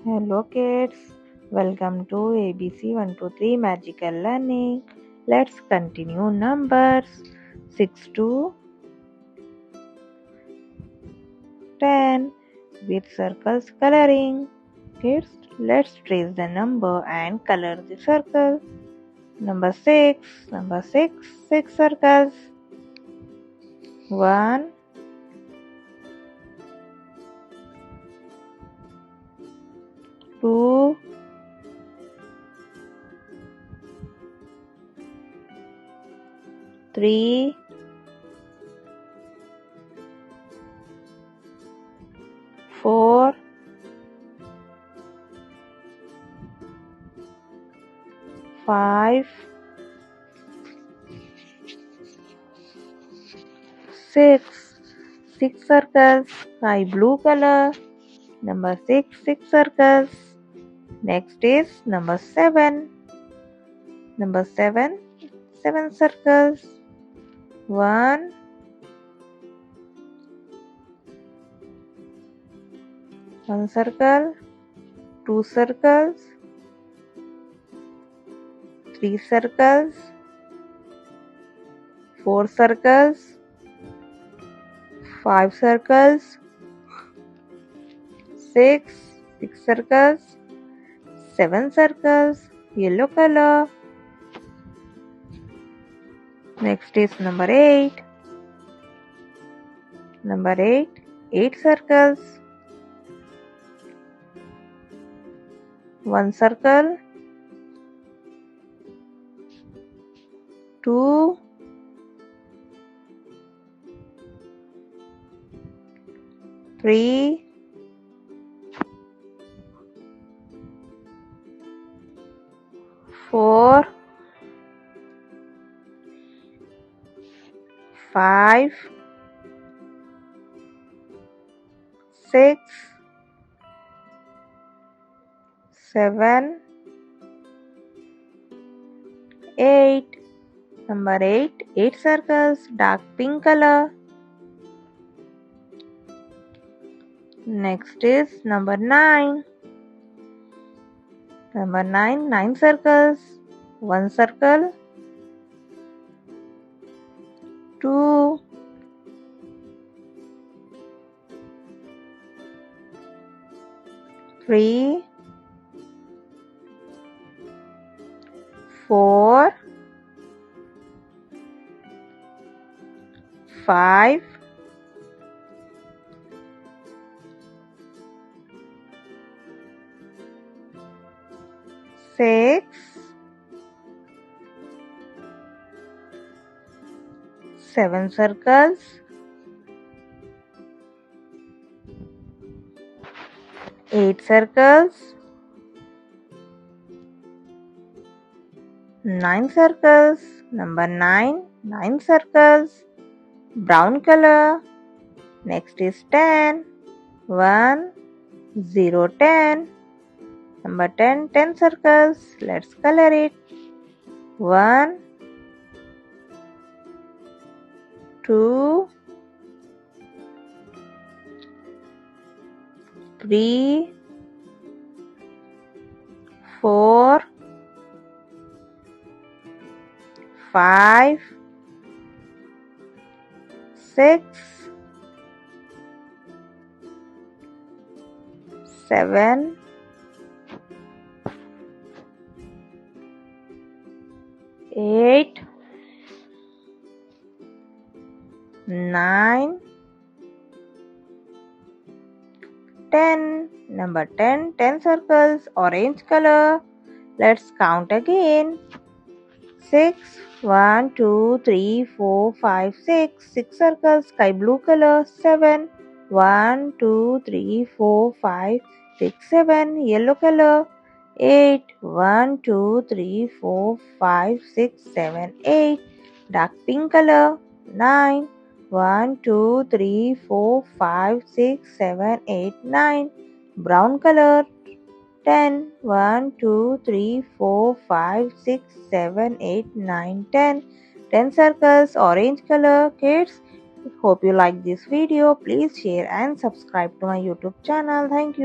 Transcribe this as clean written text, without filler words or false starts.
Hello kids, welcome to ABC123 Magical Learning. Let's continue numbers 6 to 10 with circles coloring. Kids, let's trace the number and color the circle. Number 6, 6 circles. 1, 2, 3, 4, 5, 6 circles, sky blue color. Number 6 circles. Next is number 7. Number 7 circles. 1, 1 circle, 2 circles, 3 circles, 4 circles, 5 circles, 6 circles, 7 circles, yellow color. Next is number 8. Number 8 circles. 1 circle, 2, 3, 4, 5, 6, 7, 8. Number 8 circles, dark pink color. Next is number 9. Number 9 circles. 1 circle, 2, 3, 4, 5, 6, 7 circles, 8 circles, 9 circles. Number 9 circles, brown color. Next is 10. 1, 0, 10. Number 10 circles. Let's color it. 1, 2, 3, 4, 5, 6, 7, 8, 9, 10. Number 10 circles, orange color. Let's count again. 6, 1, 2, 3, 4, 5, 6 circles, sky blue color. 7, 1, 2, 3, 4, 5, 6, 7, yellow color. 8, 1, 2, 3, 4, 5, 6, 7, 8, dark pink color. 9, 1, 2, 3, 4, 5, 6, 7, 8, 9, brown color. 10, 1, 2, 3, 4, 5, 6, 7, 8, 9, 10. 10 circles, orange color. Kids, hope you like this video. Please share and subscribe to my YouTube channel. Thank you.